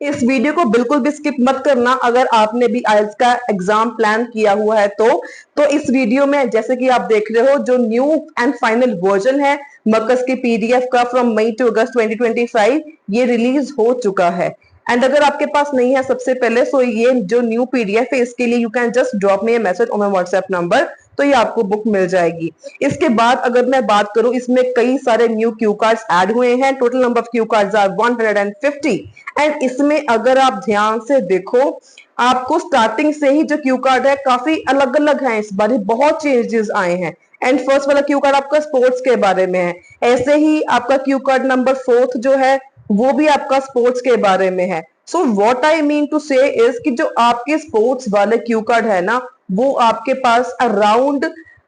इस वीडियो को बिल्कुल भी स्किप मत करना अगर आपने भी आइल्स का एग्जाम प्लान किया हुआ है तो इस वीडियो में जैसे कि आप देख रहे हो जो न्यू एंड फाइनल वर्जन है मकस की पीडीएफ का फ्रॉम मई टू अगस्त 2025 ये रिलीज हो चुका है। एंड अगर आपके पास नहीं है सबसे पहले सो ये जो न्यू पीडीएफ है इसके लिए you can just drop me a message on my WhatsApp number, तो ये आपको बुक मिल जाएगी। इसके बाद अगर मैं बात करूं इसमें कई सारे न्यू क्यू कार्ड्स ऐड हुए हैं। Total number of cue cards are 150 and इसमें अगर आप ध्यान से देखो आपको स्टार्टिंग से ही जो क्यू कार्ड है काफी अलग अलग है। इस बार बहुत चेंजेस आए हैं। एंड फर्स्ट वाला क्यू कार्ड आपका स्पोर्ट्स के बारे में है। ऐसे ही आपका क्यू कार्ड नंबर 4 जो है वो भी आपका स्पोर्ट्स के बारे में है। So what I mean to say is कि जो आपके स्पोर्ट्स वाले क्यू कार्ड है ना वो आपके पास अराउंड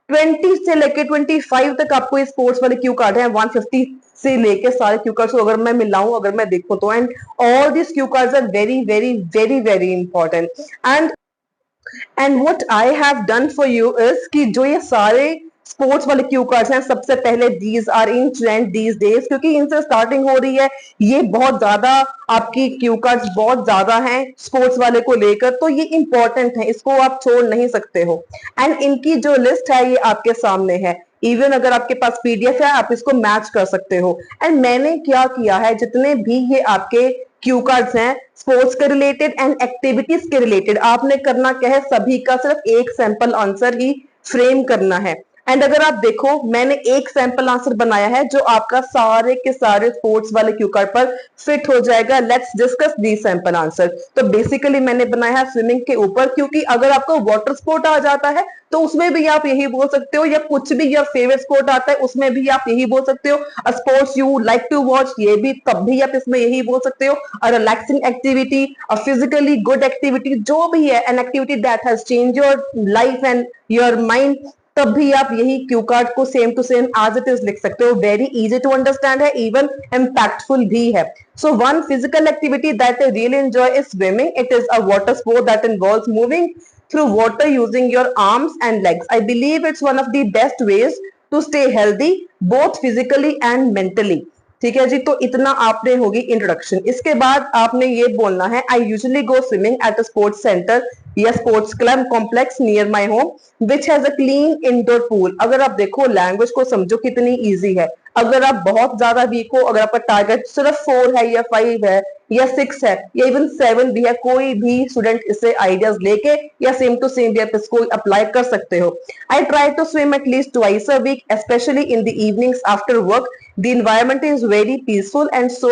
20 से लेके 25 तक आपको स्पोर्ट्स वाले क्यू कार्ड है। 150 से लेके सारे क्यू कार्ड्स अगर मैं मिलाऊं अगर मैं देखूं तो and all this cue cards are very very very very important. And what I have done for you is कि जो ये सारे स्पोर्ट्स वाले क्यू कार्ड्स हैं सबसे पहले these are in trend these days क्योंकि इनसे स्टार्टिंग हो रही है। ये बहुत ज्यादा आपकी क्यू कार्ड्स बहुत ज्यादा हैं स्पोर्ट्स वाले को लेकर तो ये इंपॉर्टेंट है, इसको आप छोड़ नहीं सकते हो। एंड इनकी जो लिस्ट है ये आपके सामने है। इवन अगर आपके पास पीडीएफ है आप इसको मैच कर सकते हो। एंड मैंने क्या किया है जितने भी ये आपके क्यू कार्ड्स हैं स्पोर्ट्स के रिलेटेड एंड एक्टिविटीज के रिलेटेड आपने करना क्या है सभी का सिर्फ एक सैंपल आंसर ही फ्रेम करना है। एंड अगर आप देखो मैंने एक सैंपल आंसर बनाया है जो आपका सारे के सारे स्पोर्ट्स वाले क्यू कार्ड पर फिट हो जाएगा। Let's discuss the sample answer. तो बेसिकली मैंने बनाया है स्विमिंग के ऊपर क्योंकि अगर आपको वाटर स्पोर्ट आ जाता है तो उसमें भी आप यही बोल सकते हो या कुछ भी योर फेवरेट स्पोर्ट आता है उसमें भी आप यही बोल सकते हो। A sports you like to watch ये भी तब भी आप इसमें यही बोल सकते हो। A relaxing activity a physically good activity जो भी है an activity that has change your life and your mind तब भी आप यही क्यू कार्ड को same to same as it is लिख सकते हो। वेरी इजी टू अंडरस्टैंड है इवन इम्पैक्टफुल भी है। So one physical activity that I really enjoy is swimming. It is a water sport that involves moving through water using your arms and legs. I believe it's one of the best ways to stay healthy both physically and mentally. ठीक है जी, तो इतना आपने होगी introduction. इसके बाद आपने ये बोलना है I usually go swimming at a sports centre या sports club complex near my home which has a clean indoor pool. अगर आप देखो लैंग्वेज को समझो कितनी ईजी है। अगर आप बहुत ज्यादा वीक हो अगर आपका टारगेट सिर्फ 4 है या 5 है या 6 है या इवन 7 भी है कोई भी स्टूडेंट इससे आइडियाज लेके या सेम टू सेम भी आप इसको अप्लाई कर सकते हो। I try to swim at least twice a week especially in the evenings after work. The environment is very peaceful and so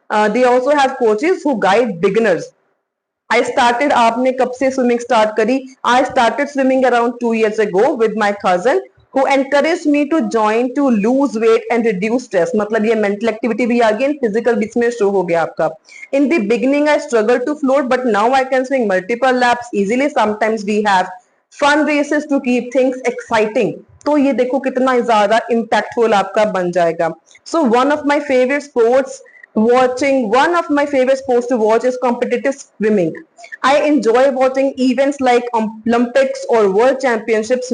they also have coaches who guide beginners. I started आपने कब से swimming start करी? I started swimming around 2 years ago with my cousin who encouraged me to join to lose weight and reduce stress। मतलब ये mental activity भी आ गई and physical बीच में show हो गया आपका। In the beginning I struggle to float but now I can swing multiple laps easily. Sometimes we have fun races to keep things exciting. तो ये देखो कितना ज्यादा इम्पैक्टफुल आपका बन जाएगा। So one of my favourite sports watching one of my favorite sports to watch is competitive swimming. I enjoy watching events like Olympics or World Championships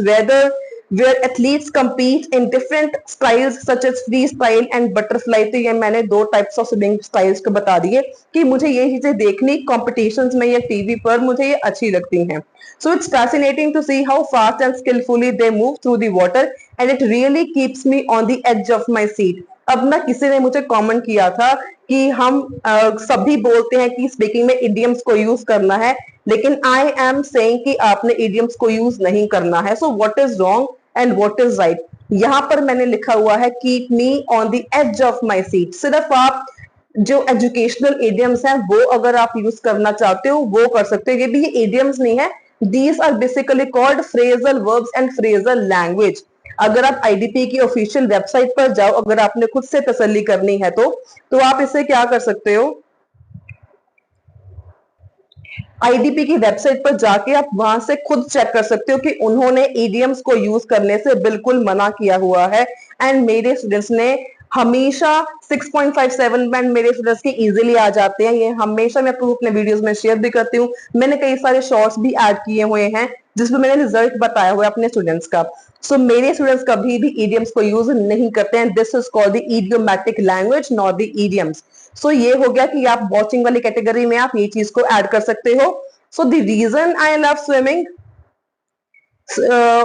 where athletes compete in different styles such as freestyle and butterfly। तो ये मैंने 2 types of swimming styles को बता दिए कि मुझे ये चीजें देखनी कॉम्पिटिशन्स में या टीवी पर मुझे ये अच्छी लगती हैं। So it's fascinating to see how fast and skillfully they move through the water and it really keeps me on the edge of my seat। अब ना किसी ने मुझे कमेंट किया था कि हम सभी बोलते हैं कि स्पीकिंग में इडियम्स को यूज करना है लेकिन आई एम सेइंग कि आपने इडियम्स को यूज नहीं करना है। So what is wrong and what is right? यहाँ पर मैंने लिखा हुआ है keep me on the edge of my seat. सिर्फ आप जो एजुकेशनल इडियम्स हैं वो अगर आप यूज करना चाहते हो वो कर सकते हो। ये भी इडियम्स नहीं है, these are basically called phrasal verbs and phrasal language. अगर आप आईडीपी की ऑफिशियल वेबसाइट पर जाओ अगर आपने खुद से तसल्ली करनी है तो आप इसे क्या कर सकते हो आईडीपी की वेबसाइट पर जाके आप वहां से खुद चेक कर सकते हो कि उन्होंने ईडीएम्स को यूज करने से बिल्कुल मना किया हुआ है। एंड मेरे स्टूडेंट्स ने हमेशा 6.57 बैंड मेरे स्टूडेंट्स के इजीली आ जाते हैं। ये हमेशा मैं आपको अपने वीडियोस में शेयर भी करती हूँ। मैंने कई सारे शॉर्ट्स भी ऐड किए हुए हैं जिसमें मैंने रिजल्ट बताया हुआ है अपने स्टूडेंट्स का। सो मेरे स्टूडेंट्स कभी भी ईडियम्स को यूज नहीं करते हैं। This is called the idiomatic language, not the idioms. So ये हो गया कि आप वॉचिंग वाली कैटेगरी में आप ये चीज को ऐड कर सकते हो। So the reason I love swimming,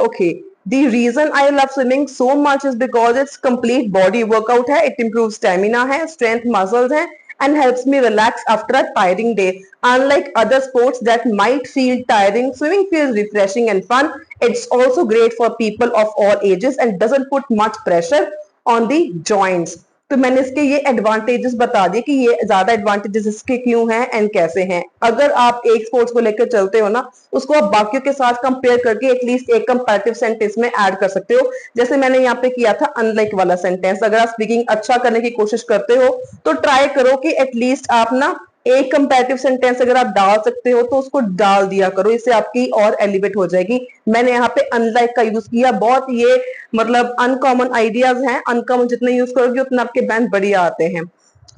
okay, the reason I love swimming so much is because it's complete body workout है, it improves stamina है, strength muscles है, and helps me relax after a tiring day. Unlike other sports that might feel tiring, swimming feels refreshing and fun. It's also great for people of all ages and doesn't put much pressure on the joints. तो मैंने इसके ये advantages बता दिए कि ये ज्यादा advantages इसके क्यों हैं एंड कैसे हैं। अगर आप एक स्पोर्ट्स को लेकर चलते हो ना, उसको आप बाकियों के साथ कंपेयर करके एटलीस्ट एक कंपैरेटिव सेंटेंस में ऐड कर सकते हो। जैसे मैंने यहाँ पे किया था अनलाइक वाला सेंटेंस। अगर आप स्पीकिंग अच्छा करने की कोशिश करते हो तो ट्राई करो कि एटलीस्ट आप ना एक कंपैरेटिव सेंटेंस अगर आप डाल सकते हो तो उसको डाल दिया करो, इससे आपकी और एलिवेट हो जाएगी। मैंने यहाँ पे अनलाइक का यूज किया। बहुत ये मतलब अनकॉमन आइडियाज हैं, अनकॉमन जितने यूज करोगे उतना आपके बैंड बढ़िया आते हैं।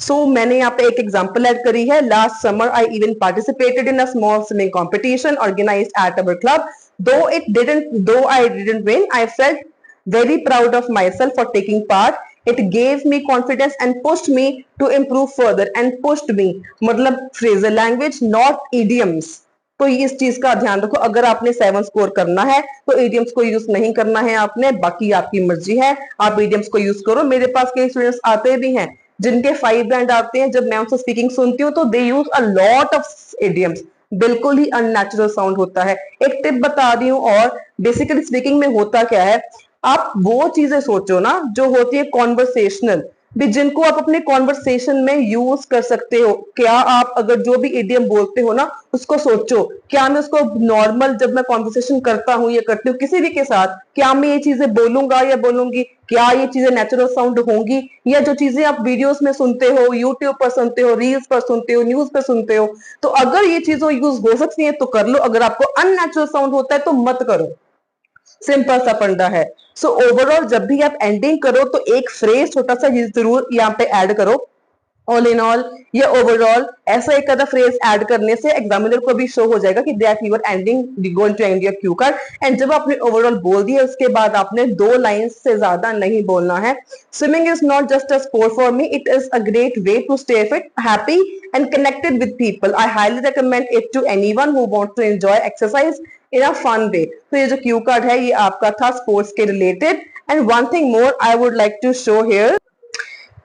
सो मैंने यहाँ पे एक एग्जांपल ऐड करी है। Last summer I even participated in a small swimming competition organised at our club. Though I didn't win, I felt very proud of myself for taking part. It gave me confidence and pushed me to improve further. And pushed me मतलब phrasal language, not idioms. तो इस चीज का ध्यान रखो। अगर आपने 7 score करना है तो इडियम्स को यूज नहीं करना है आपने, बाकी आपकी मर्जी है, आप इडियम्स को यूज करो। मेरे पास कई स्टूडेंट्स आते भी हैं जिनके 5 बैंड आते हैं। जब मैं उनसे स्पीकिंग सुनती हूँ तो they use a lot of idioms, बिल्कुल ही अननेचुरल साउंड होता है। एक टिप बता रही हूँ, और बेसिकली स्पीकिंग में होता क्या है, आप वो चीजें सोचो ना जो होती है कॉन्वर्सेशनल, भी जिनको आप अपने कॉन्वर्सेशन में यूज कर सकते हो। क्या आप अगर जो भी इडियम बोलते हो ना उसको सोचो, क्या मैं उसको नॉर्मल जब मैं कॉन्वर्सेशन करता हूँ या करती हूँ किसी भी के साथ, क्या मैं ये चीजें बोलूंगा या बोलूंगी, क्या ये चीजें नेचुरल साउंड होंगी, या जो चीजें आप वीडियोस में सुनते हो, यूट्यूब पर सुनते हो, रील्स पर सुनते हो, न्यूज पर सुनते हो। तो अगर ये चीजें यूज हो सकती है तो कर लो, अगर आपको अननेचुरल साउंड होता है तो मत करो। सिंपल सा फंडा है। सो ओवरऑल जब भी आप एंडिंग करो तो एक फ्रेज छोटा सा जरूर यहाँ पे ऐड करो। ऑल इन ऑल या ओवरऑल ऐसा एक आधा फ्रेज ऐड करने से एग्जामिनर को भी शो हो जाएगा कि that you are ending going to end your cue card. And जब आपने ओवरऑल बोल दिया उसके बाद आपने 2 लाइन से ज्यादा नहीं बोलना है। Swimming is not just a sport for me, it is a great way to stay fit, happy and connected with people. I highly recommend it to anyone who wants to enjoy exercise in a fun way. तो ये जो Q card है ये आपका था sports के related. And one thing more I would like to show here,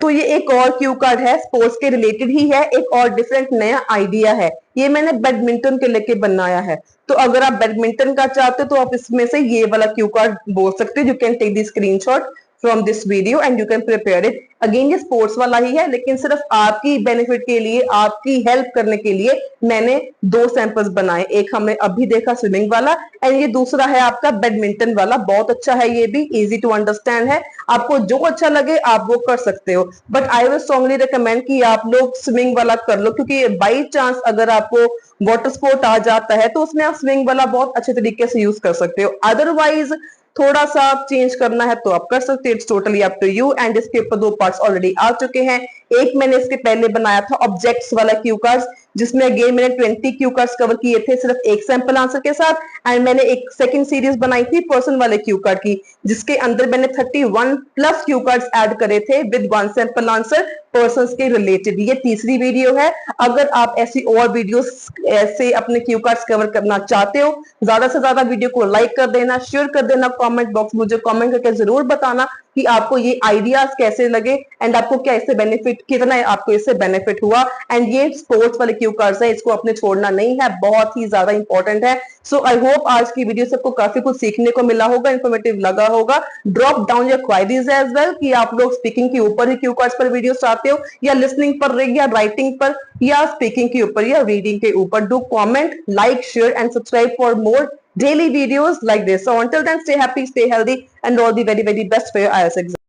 तो ये एक और क्यू कार्ड है, स्पोर्ट्स के रिलेटेड ही है, एक और डिफरेंट नया आइडिया है। ये मैंने बैडमिंटन के लेके बनाया है। तो अगर आप बैडमिंटन का चाहते हो तो आप इसमें से ये वाला क्यू कार्ड बोल सकते हो। You can take the screenshot from this video and you can prepare it. Again ये स्पोर्ट्स वाला ही है, लेकिन सिर्फ आपकी बेनिफिट के लिए, आपकी हेल्प करने के लिए मैंने 2 सैंपल्स बनाए। एक हमने अभी देखा स्विमिंग वाला, एंड ये दूसरा है आपका बैडमिंटन वाला। बहुत अच्छा है, ये भी इजी टू अंडरस्टैंड है। आपको जो अच्छा लगे आप वो कर सकते हो, but I will strongly recommend कि आप लोग स्विमिंग वाला कर लो, क्योंकि बाई चांस अगर आपको वाटर स्पोर्ट आ जाता है तो उसमें आप स्विमिंग वाला बहुत अच्छे तरीके से यूज कर सकते हो। अदरवाइज थोड़ा सा आप चेंज करना है तो आप कर सकते हो, it's totally up to you. एंड इसके ऊपर 2 पार्ट्स ऑलरेडी आ चुके हैं। एक मैंने इसके पहले बनाया था ऑब्जेक्ट्स वाला क्यू कार्ड्स, जिसमें अगेन मैंने 20 क्यू कार्ड्स कवर किए थे सिर्फ एक सैंपल आंसर के साथ। एंड मैंने एक सेकंड सीरीज बनाई थी पर्सन वाले क्यू कार्ड की, जिसके अंदर मैंने 31 प्लस क्यू कार्ड्स ऐड करे थे विद 1 सैंपल आंसर पर्सन के रिलेटेड। ये तीसरी वीडियो है। अगर आप ऐसी और वीडियोस ऐसे अपने क्यू कार्ड्स कवर करना चाहते हो, ज्यादा से ज्यादा वीडियो को लाइक कर देना, शेयर कर देना, कमेंट बॉक्स मुझे कमेंट करके जरूर बताना कि आपको ये आइडियाज कैसे लगे एंड आपको क्या इससे बेनिफिट, कितना आपको इससे बेनिफिट हुआ। एंड ये स्पोर्ट्स वाले क्यू कार्ड्स है, इसको अपने छोड़ना नहीं है, बहुत ही ज्यादा इंपॉर्टेंट है। सो आई होप आज की वीडियो से आपको काफी कुछ सीखने को मिला होगा, इन्फॉर्मेटिव लगा होगा। Drop down your queries as well कि आप लोग स्पीकिंग के ऊपर ही क्यू कार्ड्स पर वीडियो चाहते हो, या लिसनिंग पर, या राइटिंग पर, या स्पीकिंग के ऊपर, या रीडिंग के ऊपर। Do comment, like, share and subscribe for more daily videos like this. So until then, stay happy, stay healthy, and all the very, very best for your IELTS exam.